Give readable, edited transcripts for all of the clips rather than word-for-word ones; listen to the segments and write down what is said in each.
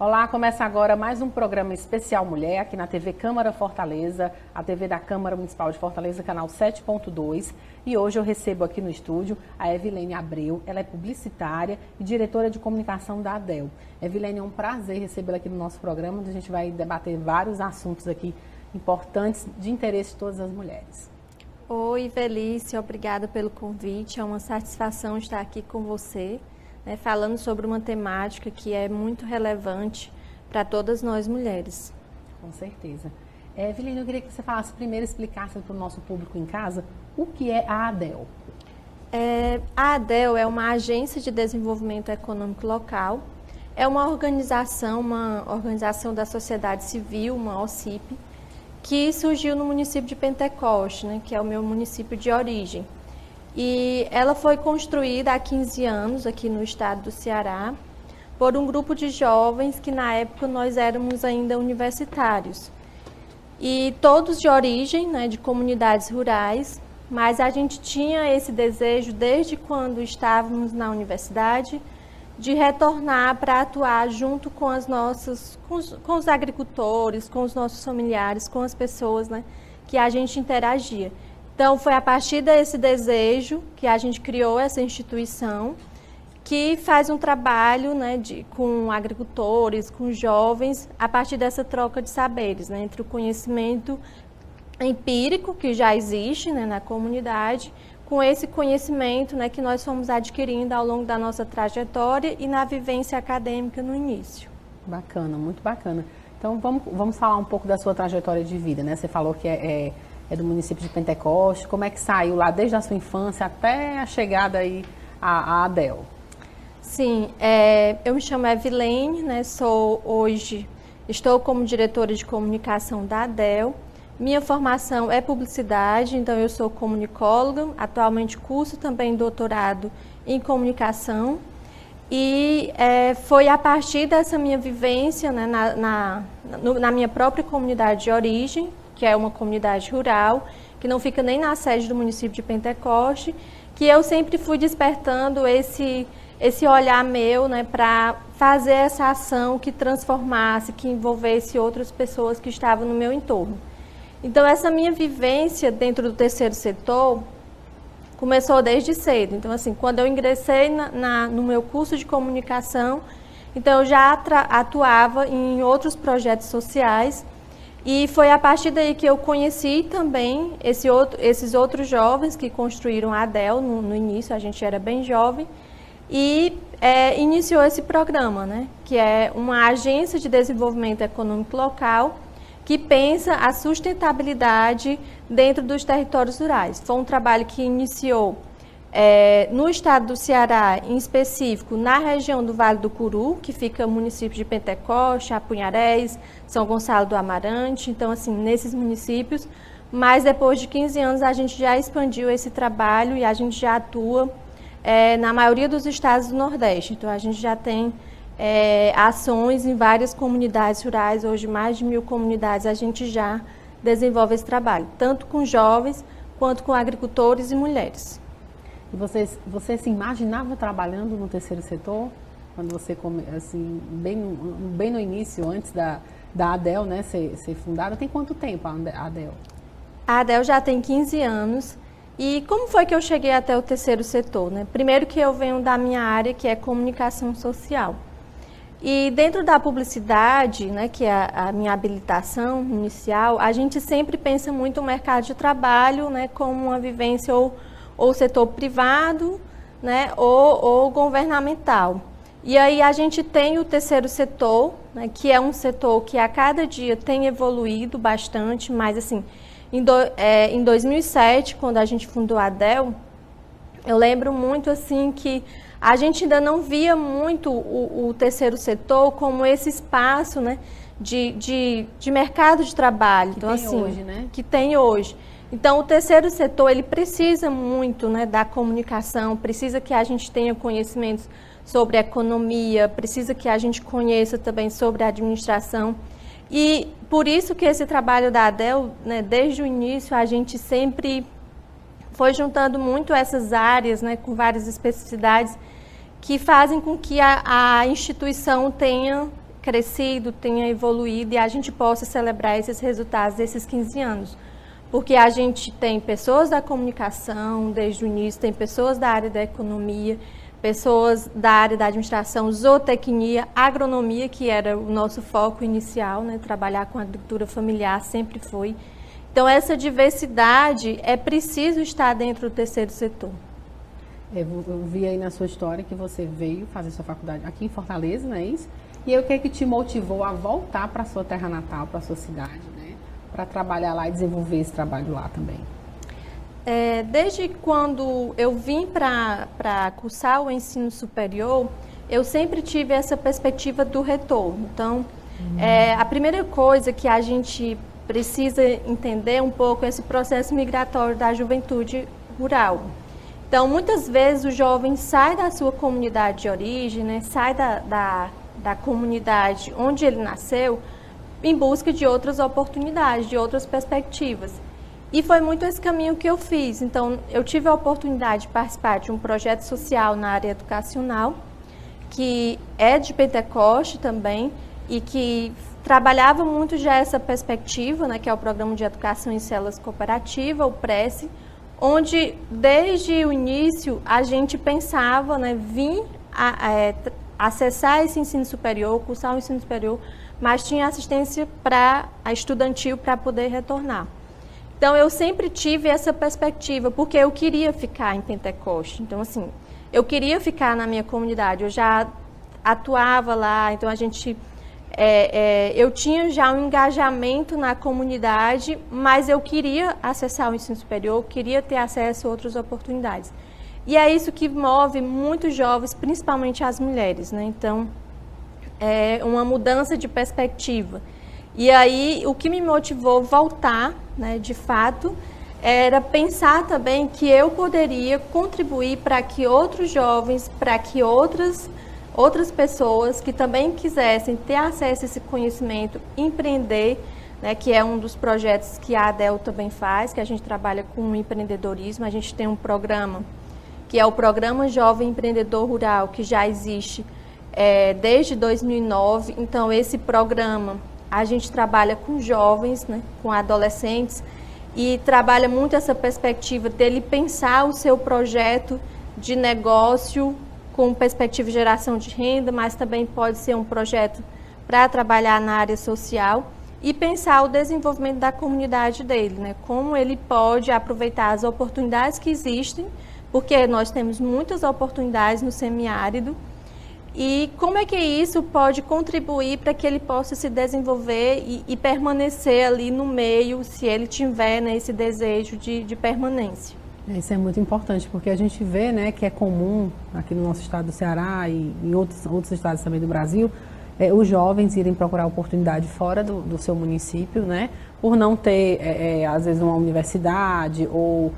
Olá, começa agora mais um programa especial Mulher aqui na TV Câmara Fortaleza, a TV da Câmara Municipal de Fortaleza, canal 7.2. E hoje eu recebo aqui no estúdio a Evilene Abreu, ela é publicitária e diretora de comunicação da ADEL. Evilene, é um prazer recebê-la aqui no nosso programa, onde a gente vai debater vários assuntos aqui importantes de interesse de todas as mulheres. Oi, Velícia, obrigada pelo convite, é uma satisfação estar aqui com você. Falando sobre uma temática que é muito relevante para todas nós mulheres. Com certeza. Evilene, eu queria que você falasse primeiro, explicasse para o nosso público em casa o que é a ADEL. A ADEL é uma agência de desenvolvimento econômico local, é uma organização da sociedade civil, uma OCIP, que surgiu no município de Pentecoste, que é o meu município de origem. E ela foi construída há 15 anos aqui no estado do Ceará por um grupo de jovens que na época nós éramos ainda universitários. E todos de origem, de comunidades rurais, mas a gente tinha esse desejo desde quando estávamos na universidade de retornar para atuar junto com com os agricultores, com os nossos familiares, com as pessoas, que a gente interagia. Então, foi a partir desse desejo que a gente criou essa instituição, que faz um trabalho com agricultores, com jovens, a partir dessa troca de saberes, entre o conhecimento empírico, que já existe na comunidade, com esse conhecimento que nós fomos adquirindo ao longo da nossa trajetória e na vivência acadêmica no início. Bacana, muito bacana. Então, vamos falar um pouco da sua trajetória de vida, Você falou que é do município de Pentecoste. Como é que saiu lá desde a sua infância até a chegada aí à ADEL? Sim, eu me chamo Evilene, estou como diretora de comunicação da ADEL. Minha formação é publicidade, então eu sou comunicóloga, atualmente curso também doutorado em comunicação. E foi a partir dessa minha vivência na minha própria comunidade de origem, que é uma comunidade rural, que não fica nem na sede do município de Pentecoste, que eu sempre fui despertando esse olhar meu para fazer essa ação que transformasse, que envolvesse outras pessoas que estavam no meu entorno. Então, essa minha vivência dentro do terceiro setor começou desde cedo. Então, assim, quando eu ingressei no meu curso de comunicação, então eu já atuava em outros projetos sociais. E foi a partir daí que eu conheci também esses outros jovens que construíram a ADEL no início, a gente era bem jovem, e iniciou esse programa, que é uma agência de desenvolvimento econômico local que pensa a sustentabilidade dentro dos territórios rurais. Foi um trabalho que iniciou no estado do Ceará, em específico, na região do Vale do Curu, que fica o município de Pentecoste, Apunharés, São Gonçalo do Amarante, então, assim, nesses municípios. Mas depois de 15 anos, a gente já expandiu esse trabalho e a gente já atua na maioria dos estados do Nordeste. Então, a gente já tem ações em várias comunidades rurais, hoje mais de 1.000 comunidades a gente já desenvolve esse trabalho, tanto com jovens quanto com agricultores e mulheres. E você se imaginava trabalhando no terceiro setor? Quando você, assim, bem no início, antes da ADEL, ser fundada, tem quanto tempo a ADEL? A ADEL já tem 15 anos. E como foi que eu cheguei até o terceiro setor? Primeiro que eu venho da minha área, que é comunicação social. E dentro da publicidade, que é a minha habilitação inicial, a gente sempre pensa muito no mercado de trabalho, como uma vivência ou setor privado, ou governamental. E aí a gente tem o terceiro setor, que é um setor que a cada dia tem evoluído bastante, mas assim, em 2007, quando a gente fundou a ADEL, eu lembro muito assim que a gente ainda não via muito o terceiro setor como esse espaço de mercado de trabalho. Então, assim, hoje, que tem hoje. Então, o terceiro setor, ele precisa muito da comunicação, precisa que a gente tenha conhecimentos sobre economia, precisa que a gente conheça também sobre a administração. E por isso que esse trabalho da ADEL, desde o início, a gente sempre foi juntando muito essas áreas, com várias especificidades, que fazem com que a instituição tenha crescido, tenha evoluído e a gente possa celebrar esses resultados desses 15 anos. Porque a gente tem pessoas da comunicação desde o início, tem pessoas da área da economia, pessoas da área da administração, zootecnia, agronomia, que era o nosso foco inicial, né? Trabalhar com agricultura familiar sempre foi. Então, essa diversidade é preciso estar dentro do terceiro setor. Eu vi aí na sua história que você veio fazer sua faculdade aqui em Fortaleza, não é isso? E aí, o que é que te motivou a voltar para a sua terra natal, para a sua cidade, né? Para trabalhar lá e desenvolver esse trabalho lá também? Desde quando eu vim para cursar o ensino superior, eu sempre tive essa perspectiva do retorno. Então, a primeira coisa que a gente precisa entender um pouco é esse processo migratório da juventude rural. Então, muitas vezes o jovem sai da sua comunidade de origem, né, sai da comunidade onde ele nasceu, em busca de outras oportunidades, de outras perspectivas. E foi muito esse caminho que eu fiz. Então, eu tive a oportunidade de participar de um projeto social na área educacional, que é de Pentecoste também, e que trabalhava muito já essa perspectiva, né, que é o Programa de Educação em Células Cooperativas, o PRECE, onde desde o início a gente pensava, né, vir acessar esse ensino superior, cursar o ensino superior, mas tinha assistência estudantil para poder retornar. Então, eu sempre tive essa perspectiva, porque eu queria ficar em Pentecoste. Então, assim, eu queria ficar na minha comunidade, eu já atuava lá, então eu tinha já um engajamento na comunidade, mas eu queria acessar o ensino superior, queria ter acesso a outras oportunidades. E é isso que move muitos jovens, principalmente as mulheres, né? Então, é uma mudança de perspectiva. E aí, o que me motivou a voltar, né, de fato, era pensar também que eu poderia contribuir para que outros jovens, para que outras pessoas que também quisessem ter acesso a esse conhecimento, empreender, né, que é um dos projetos que a ADEL também faz, que a gente trabalha com empreendedorismo. A gente tem um programa, que é o Programa Jovem Empreendedor Rural, que já existe desde 2009. Então, esse programa, a gente trabalha com jovens, né, com adolescentes, e trabalha muito essa perspectiva dele pensar o seu projeto de negócio com perspectiva de geração de renda, mas também pode ser um projeto para trabalhar na área social e pensar o desenvolvimento da comunidade dele, né? Como ele pode aproveitar as oportunidades que existem, porque nós temos muitas oportunidades no semiárido, e como é que isso pode contribuir para que ele possa se desenvolver e permanecer ali no meio, se ele tiver, né, esse desejo de permanência. Isso é muito importante, porque a gente vê, né, que é comum aqui no nosso estado do Ceará e em outros estados também do Brasil, os jovens irem procurar oportunidade fora do seu município, né, por não ter, às vezes, uma universidade ou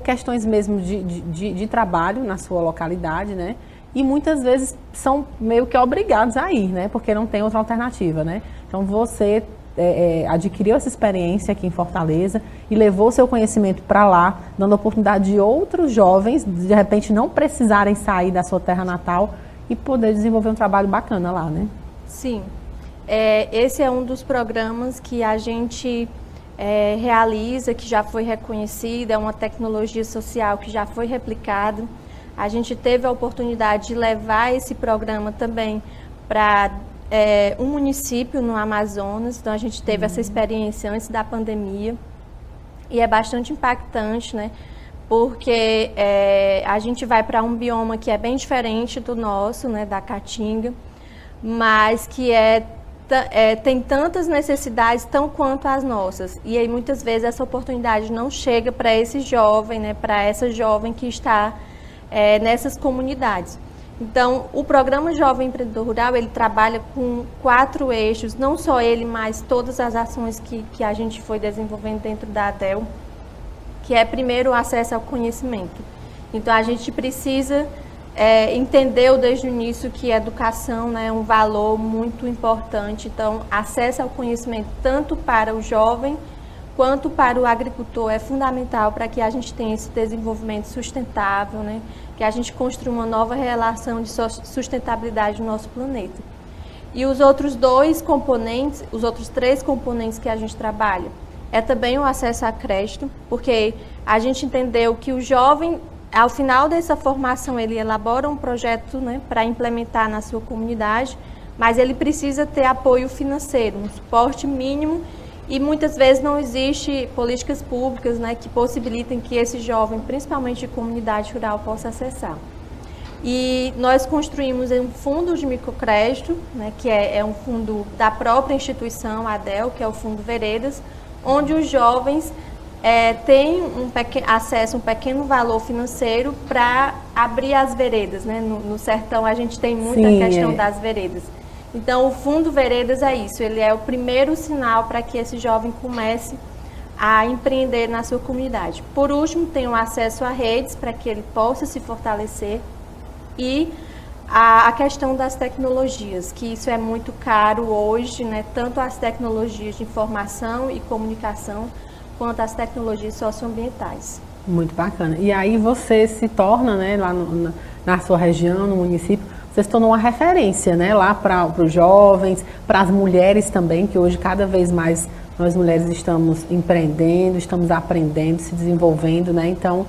questões mesmo de trabalho na sua localidade, né, e muitas vezes são meio que obrigados a ir, né, porque não tem outra alternativa, né. Então, você adquiriu essa experiência aqui em Fortaleza e levou seu conhecimento para lá, dando oportunidade de outros jovens, de repente, não precisarem sair da sua terra natal e poder desenvolver um trabalho bacana lá, né? Sim. Esse é um dos programas que a gente realiza, que já foi reconhecido, é uma tecnologia social que já foi replicada. A gente teve a oportunidade de levar esse programa também para um município no Amazonas, então a gente teve essa experiência antes da pandemia e é bastante impactante, né? Porque a gente vai para um bioma que é bem diferente do nosso, né, da Caatinga, mas que tem tantas necessidades tão quanto as nossas. E aí muitas vezes essa oportunidade não chega para esse jovem, né, para essa jovem que está nessas comunidades. Então, o Programa Jovem Empreendedor Rural, ele trabalha com 4 eixos, não só ele, mas todas as ações que a gente foi desenvolvendo dentro da ADEL, que é primeiro o acesso ao conhecimento. Então, a gente precisa entender desde o início que a educação, né, é um valor muito importante. Então, acesso ao conhecimento tanto para o jovem quanto para o agricultor é fundamental para que a gente tenha esse desenvolvimento sustentável, né? Que a gente construa uma nova relação de sustentabilidade no nosso planeta. E os outros dois componentes, os outros 3 componentes que a gente trabalha, é também o acesso a crédito, porque a gente entendeu que o jovem, ao final dessa formação, ele elabora um projeto, né, para implementar na sua comunidade, mas ele precisa ter apoio financeiro, um suporte mínimo, e muitas vezes não existe políticas públicas, né, que possibilitem que esse jovem, principalmente de comunidade rural, possa acessar. E nós construímos um fundo de microcrédito, né, que é um fundo da própria instituição, a ADEL, que é o Fundo Veredas, onde os jovens têm acesso a um pequeno valor financeiro para abrir as veredas. Né? No sertão a gente tem muita questão das veredas. Então o Fundo Veredas é isso, ele é o primeiro sinal para que esse jovem comece a empreender na sua comunidade. Por último, tem o acesso a redes para que ele possa se fortalecer e a questão das tecnologias, que isso é muito caro hoje, né? Tanto as tecnologias de informação e comunicação, quanto as tecnologias socioambientais. Muito bacana. E aí você se torna, né, lá na sua região, no município, você se tornou uma referência, né, lá para os jovens, para as mulheres também, que hoje cada vez mais nós mulheres estamos empreendendo, estamos aprendendo, se desenvolvendo, né? Então,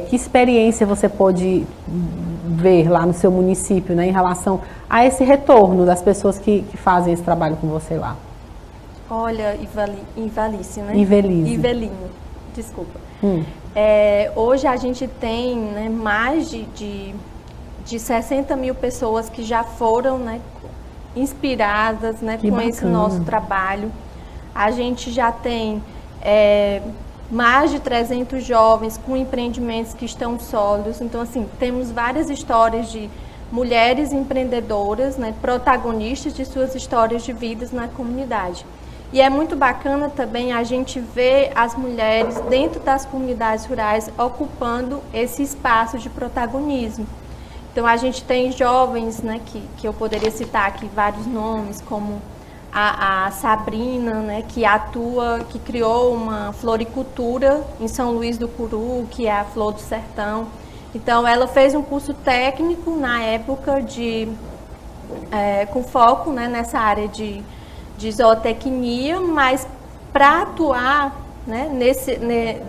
que experiência você pode ver lá no seu município, né, em relação a esse retorno das pessoas que fazem esse trabalho com você lá? Olha, Ivalice, né? Ivelinho, desculpa. Hoje a gente tem, né, mais de 60 mil pessoas que já foram, né, inspiradas, né, com esse nosso trabalho. A gente já tem mais de 300 jovens com empreendimentos que estão sólidos. Então, assim, temos várias histórias de mulheres empreendedoras, né, protagonistas de suas histórias de vidas na comunidade. E é muito bacana também a gente ver as mulheres dentro das comunidades rurais ocupando esse espaço de protagonismo. Então, a gente tem jovens, né, que eu poderia citar aqui vários nomes, como a Sabrina, né, que criou uma floricultura em São Luís do Curu, que é a Flor do Sertão. Então, ela fez um curso técnico na época com foco, né, nessa área de zootecnia, mas para atuar, né,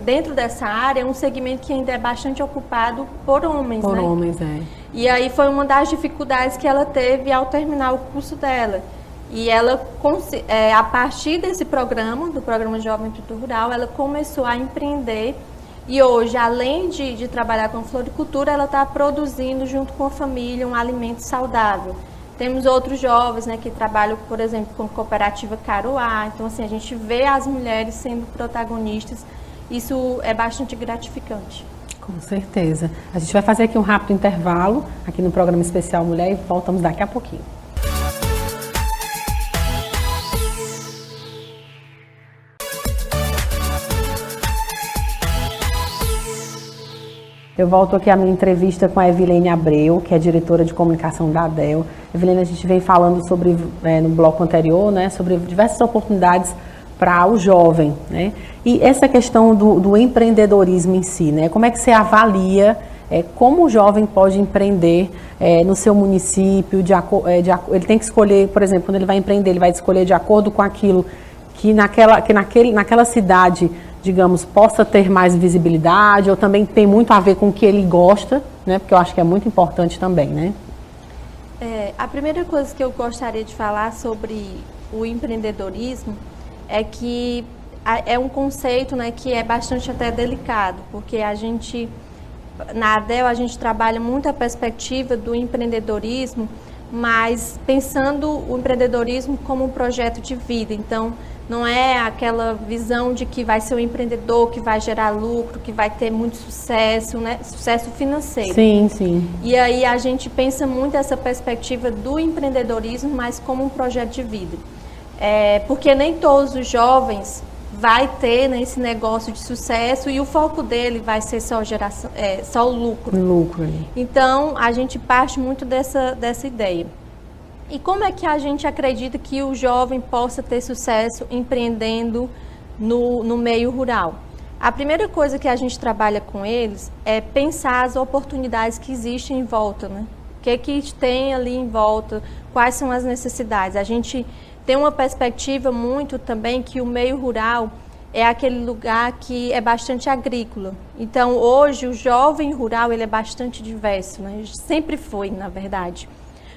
dentro dessa área, é um segmento que ainda é bastante ocupado por homens. Por né? homens, E aí foi uma das dificuldades que ela teve ao terminar o curso dela. E ela, a partir desse programa, do Programa Jovem Agricultura Rural, ela começou a empreender. E hoje, além de trabalhar com floricultura, ela está produzindo, junto com a família, um alimento saudável. Temos outros jovens, né, que trabalham, por exemplo, com a cooperativa Caruá. Então, assim, a gente vê as mulheres sendo protagonistas. Isso é bastante gratificante. Com certeza. A gente vai fazer aqui um rápido intervalo, aqui no programa Especial Mulher, e voltamos daqui a pouquinho. Eu volto aqui à minha entrevista com a Evilene Abreu, que é diretora de comunicação da ADEL. Evilene, a gente vem falando sobre, no bloco anterior, né, sobre diversas oportunidades para o jovem, né? E essa questão do empreendedorismo em si, né? Como é que você avalia como o jovem pode empreender no seu município? Ele tem que escolher, por exemplo, quando ele vai empreender, ele vai escolher de acordo com aquilo que naquela cidade, digamos, possa ter mais visibilidade, ou também tem muito a ver com o que ele gosta, né? Porque eu acho que é muito importante também, né? A primeira coisa que eu gostaria de falar sobre o empreendedorismo é que é um conceito, né, que é bastante até delicado, porque na ADEL, a gente trabalha muito a perspectiva do empreendedorismo, mas pensando o empreendedorismo como um projeto de vida. Então, não é aquela visão de que vai ser um empreendedor que vai gerar lucro, que vai ter muito sucesso, né? Sucesso financeiro. Sim, sim. E aí a gente pensa muito essa perspectiva do empreendedorismo, mas como um projeto de vida. Porque nem todos os jovens vai ter, né, esse negócio de sucesso e o foco dele vai ser só o lucro. Lucro. Então, a gente parte muito dessa ideia. E como é que a gente acredita que o jovem possa ter sucesso empreendendo no meio rural? A primeira coisa que a gente trabalha com eles é pensar as oportunidades que existem em volta, né? que tem ali em volta, quais são as necessidades. A gente tem uma perspectiva muito também que o meio rural é aquele lugar que é bastante agrícola. Então, hoje, o jovem rural ele é bastante diverso, né? Sempre foi, na verdade.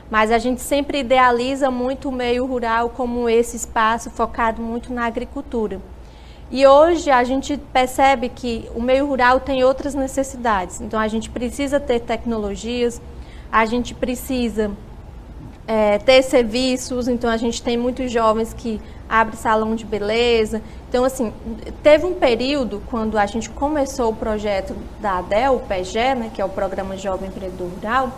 Mas a gente sempre idealiza muito o meio rural como esse espaço focado muito na agricultura. E hoje a gente percebe que o meio rural tem outras necessidades. Então, a gente precisa ter tecnologias, a gente precisa ter serviços. Então, a gente tem muitos jovens que abrem salão de beleza. Então, assim, teve um período, quando a gente começou o projeto da ADEL, o PEGE, né, que é o Programa Jovem Empreendedor Rural,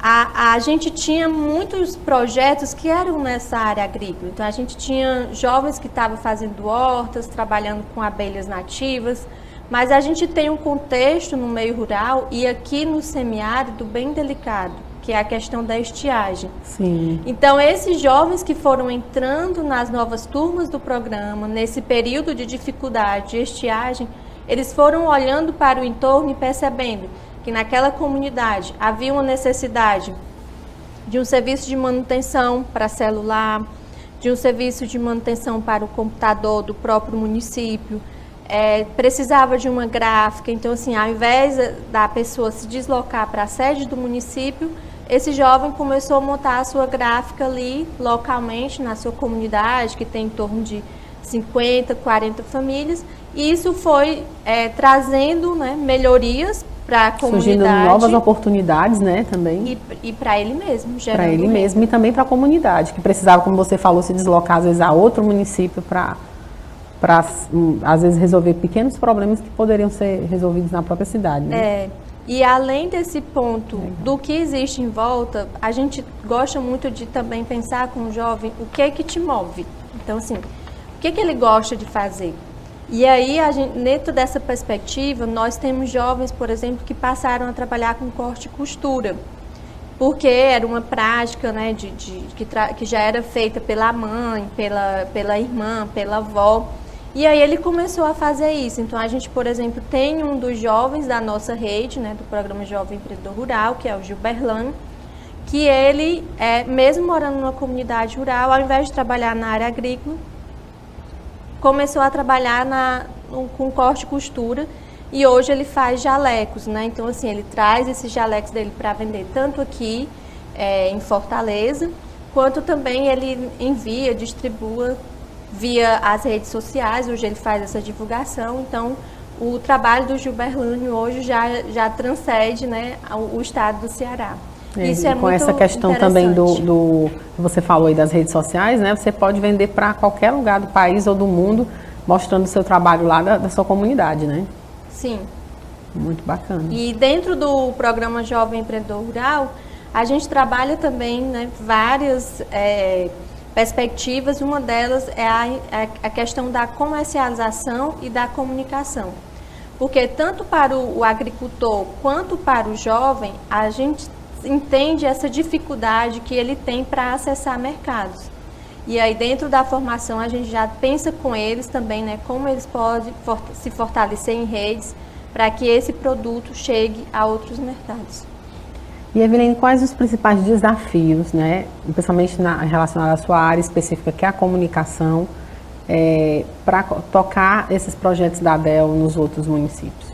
a gente tinha muitos projetos que eram nessa área agrícola. Então, a gente tinha jovens que estavam fazendo hortas, trabalhando com abelhas nativas, mas a gente tem um contexto no meio rural e aqui no semiárido bem delicado, que é a questão da estiagem. Sim. Então, esses jovens que foram entrando nas novas turmas do programa, nesse período de dificuldade, de estiagem, eles foram olhando para o entorno e percebendo que naquela comunidade havia uma necessidade de um serviço de manutenção para celular, de um serviço de manutenção para o computador do próprio município, precisava de uma gráfica. Então, assim, ao invés da pessoa se deslocar para a sede do município, esse jovem começou a montar a sua gráfica ali localmente, na sua comunidade, que tem em torno de 50, 40 famílias, e isso foi trazendo, né, melhorias para a comunidade. Surgindo novas oportunidades, né, também. E para ele mesmo, gerando para ele renda. mesmo e também para a comunidade, que precisava, como você falou, se deslocar às vezes a outro município para às vezes resolver pequenos problemas que poderiam ser resolvidos na própria cidade, né? E além desse ponto do que existe em volta, a gente gosta muito de também pensar com o jovem o que é que te move. Então, assim, o que é que ele gosta de fazer? E aí, dentro dessa perspectiva, nós temos jovens, por exemplo, que passaram a trabalhar com corte e costura, porque era uma prática, né, que já era feita pela mãe, pela irmã, pela avó. E aí ele começou a fazer isso. Então, a gente, por exemplo, tem um dos jovens da nossa rede, né, do Programa Jovem Empreendedor Rural, que é o Gilberlano, que ele, mesmo morando numa comunidade rural, ao invés de trabalhar na área agrícola, começou a trabalhar com corte e costura, e hoje ele faz jalecos, né? Então, assim, ele traz esses jalecos dele para vender tanto aqui em Fortaleza, quanto também ele envia, distribua via as redes sociais. Hoje ele faz essa divulgação. Então, o trabalho do Gilberlânio hoje já transcende, né, o estado do Ceará. Isso é com muito essa questão também do você falou aí das redes sociais, né? Você pode vender para qualquer lugar do país ou do mundo, mostrando o seu trabalho lá da sua comunidade, né? Sim. Muito bacana. E dentro do programa Jovem Empreendedor Rural, a gente trabalha também, né, várias perspectivas. Uma delas é a questão da comercialização e da comunicação. Porque tanto para o agricultor quanto para o jovem, a gente entende essa dificuldade que ele tem para acessar mercados. E aí, dentro da formação, a gente já pensa com eles também, né, como eles podem se fortalecer em redes para que esse produto chegue a outros mercados. E, Evelene, quais os principais desafios, né, principalmente relacionados à sua área específica, que é a comunicação, para tocar esses projetos da ADEL nos outros municípios?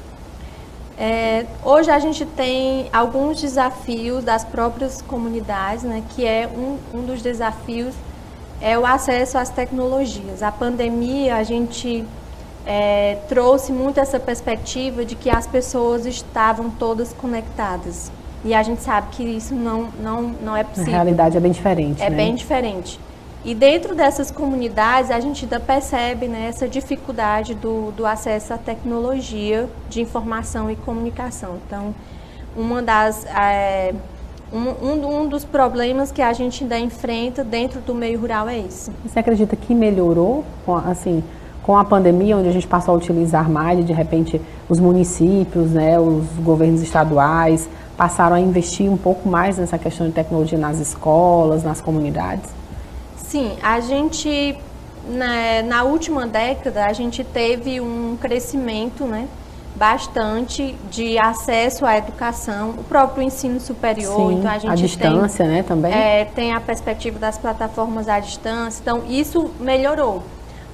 Hoje a gente tem alguns desafios das próprias comunidades, né, que é um dos desafios é o acesso às tecnologias. A pandemia, a gente trouxe muito essa perspectiva de que as pessoas estavam todas conectadas. E a gente sabe que isso não é possível. A realidade é bem diferente, né? É bem diferente. E dentro dessas comunidades, a gente ainda percebe, né, essa dificuldade do acesso à tecnologia de informação e comunicação. Então, um dos problemas que a gente ainda enfrenta dentro do meio rural é isso. Você acredita que melhorou, com a pandemia, onde a gente passou a utilizar mais, e de repente os municípios, né, os governos estaduais passaram a investir um pouco mais nessa questão de tecnologia nas escolas, nas comunidades? Sim, a gente, na última década, a gente teve um crescimento, né, bastante de acesso à educação, o próprio ensino superior. Sim, então a gente a distância, né, também. Tem a perspectiva das plataformas à distância, então isso melhorou.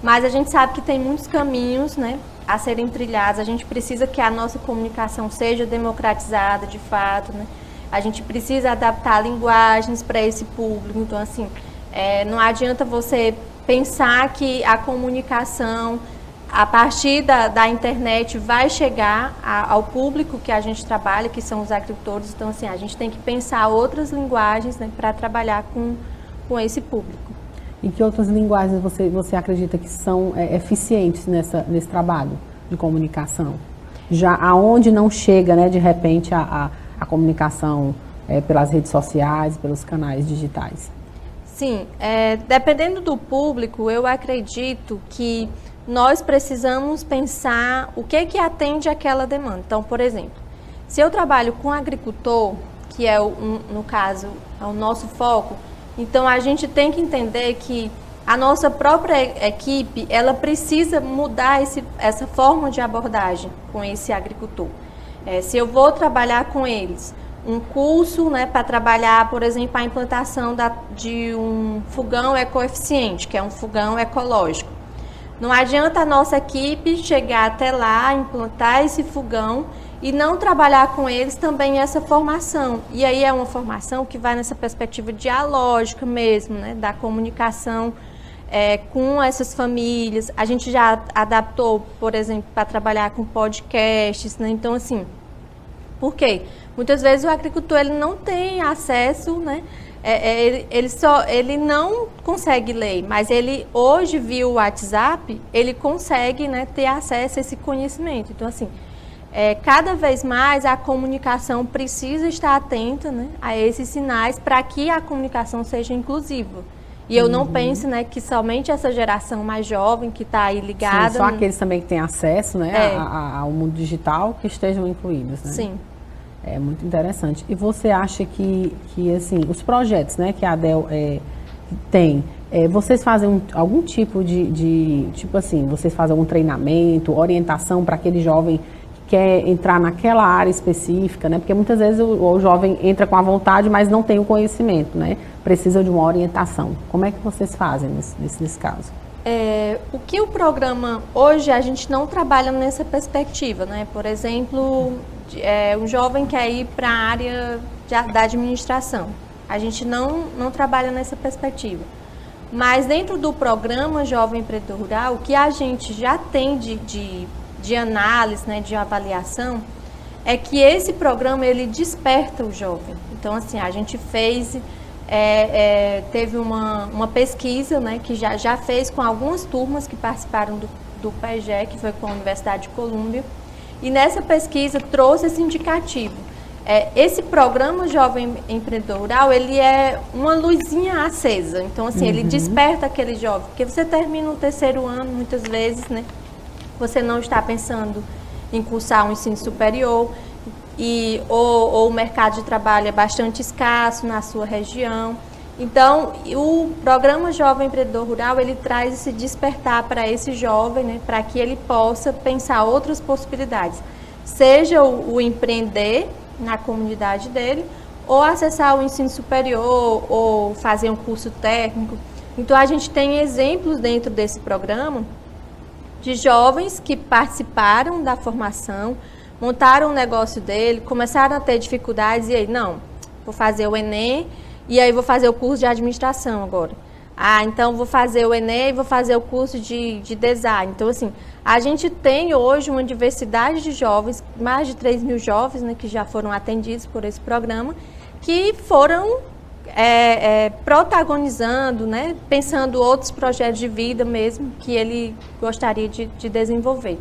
Mas a gente sabe que tem muitos caminhos, né, a serem trilhados. A gente precisa que a nossa comunicação seja democratizada de fato, né? A gente precisa adaptar linguagens para esse público. Então, assim, não adianta você pensar que a comunicação a partir da internet vai chegar ao público que a gente trabalha, que são os agricultores. Então, assim, a gente tem que pensar outras linguagens, né, para trabalhar com esse público. E que outras linguagens você acredita que são eficientes nesse trabalho de comunicação? Já aonde não chega, né, de repente, a comunicação pelas redes sociais, pelos canais digitais? Sim, dependendo do público, eu acredito que nós precisamos pensar o que atende àquela demanda. Então, por exemplo, se eu trabalho com agricultor, que é, no caso, é o nosso foco, então a gente tem que entender que a nossa própria equipe, ela precisa mudar essa forma de abordagem com esse agricultor. Se eu vou trabalhar com eles, um curso, né, para trabalhar, por exemplo, a implantação de um fogão ecoeficiente, que é um fogão ecológico. Não adianta a nossa equipe chegar até lá, implantar esse fogão e não trabalhar com eles também essa formação. E aí é uma formação que vai nessa perspectiva dialógica mesmo, né, da comunicação com essas famílias. A gente já adaptou, por exemplo, para trabalhar com podcasts, né? Então, assim, por quê? Muitas vezes o agricultor ele não tem acesso, né? Ele não consegue ler, mas ele hoje via o WhatsApp, ele consegue, né, ter acesso a esse conhecimento. Então, assim, cada vez mais a comunicação precisa estar atenta, né, a esses sinais para que a comunicação seja inclusiva. E eu não penso, né, que somente essa geração mais jovem que está aí ligada... Sim, só aqueles também que têm acesso, né, ao mundo digital que estejam incluídos, né? Sim. É muito interessante. E você acha que assim, os projetos, né, que a ADEL tem, vocês fazem algum tipo tipo assim, vocês fazem algum treinamento, orientação para aquele jovem que quer entrar naquela área específica, né? Porque muitas vezes o jovem entra com a vontade, mas não tem o conhecimento, né? Precisa de uma orientação. Como é que vocês fazem nesse caso? O que o programa, hoje a gente não trabalha nessa perspectiva, né? Por exemplo, um jovem quer ir para a área da administração. A gente não trabalha nessa perspectiva. Mas dentro do programa Jovem Empreendedor Rural, o que a gente já tem de análise, né, de avaliação, é que esse programa ele desperta o jovem. Então, assim, a gente teve uma pesquisa, né, que já fez com algumas turmas que participaram do PEGE, que foi com a Universidade de Colômbia, e nessa pesquisa trouxe esse indicativo. Esse programa Jovem Empreendedor Rural, ele é uma luzinha acesa. Então, assim, ele desperta aquele jovem, porque você termina o terceiro ano, muitas vezes, né, você não está pensando em cursar um ensino superior, ou o mercado de trabalho é bastante escasso na sua região. Então, o programa Jovem Empreendedor Rural, ele traz esse despertar para esse jovem, né, para que ele possa pensar outras possibilidades, seja o empreender na comunidade dele, ou acessar o ensino superior, ou fazer um curso técnico. Então, a gente tem exemplos dentro desse programa de jovens que participaram da formação, montaram o negócio dele, começaram a ter dificuldades e aí, não, vou fazer o Enem e aí vou fazer o curso de administração agora. Então vou fazer o Enem e vou fazer o curso de design. Então, assim, a gente tem hoje uma diversidade de jovens, mais de 3 mil jovens, né, que já foram atendidos por esse programa, que foram protagonizando, né, pensando outros projetos de vida mesmo que ele gostaria de desenvolver.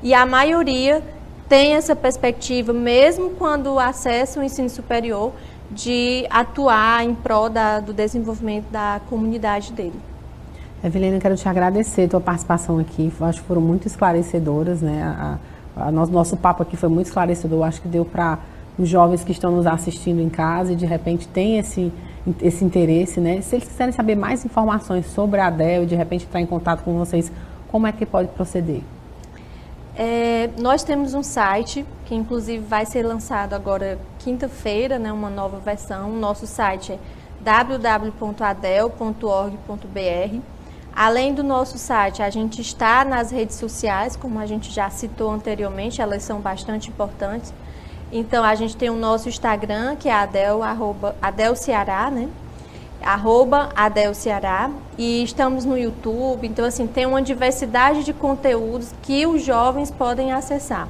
E a maioria tem essa perspectiva, mesmo quando acessa o ensino superior, de atuar em prol do desenvolvimento da comunidade dele. Evelina, quero te agradecer a tua participação aqui. Acho que foram muito esclarecedoras, né? Nosso papo aqui foi muito esclarecedor. Acho que deu para os jovens que estão nos assistindo em casa e de repente tem esse interesse, né? Se eles quiserem saber mais informações sobre a ADEL e de repente entrar em contato com vocês, como é que pode proceder? Nós temos um site que inclusive vai ser lançado agora quinta-feira, né, uma nova versão. O nosso site é www.adel.org.br. Além do nosso site, a gente está nas redes sociais, como a gente já citou anteriormente, elas são bastante importantes. Então, a gente tem o nosso Instagram, que é Adelceará, né? @Adelceará, e estamos no YouTube. Então, assim, tem uma diversidade de conteúdos que os jovens podem acessar.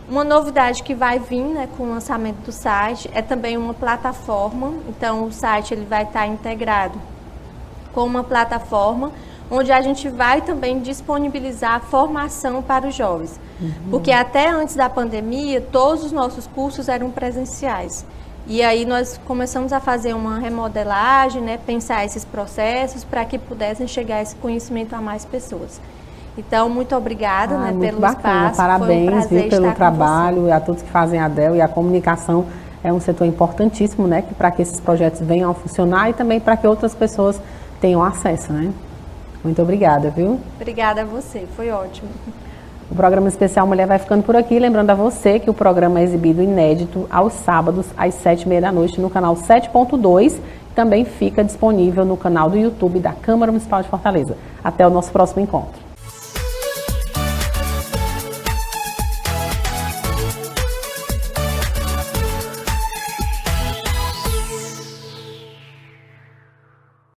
Uma novidade que vai vir, né, com o lançamento do site é também uma plataforma. Então, o site ele vai estar integrado com uma plataforma onde a gente vai também disponibilizar formação para os jovens. Porque até antes da pandemia, todos os nossos cursos eram presenciais. E aí nós começamos a fazer uma remodelagem, né, pensar esses processos para que pudessem chegar esse conhecimento a mais pessoas. Então, muito obrigada, né, muito pelo bacana. espaço. Parabéns, viu, pelo trabalho, e a todos que fazem a ADEL. E a comunicação é um setor importantíssimo, né, para que esses projetos venham a funcionar e também para que outras pessoas tenham acesso, né? Muito obrigada, viu? Obrigada a você, foi ótimo. O programa especial Mulher vai ficando por aqui. Lembrando a você que o programa é exibido inédito aos sábados, às 7h30 da noite, no canal 7.2. Também fica disponível no canal do YouTube da Câmara Municipal de Fortaleza. Até o nosso próximo encontro.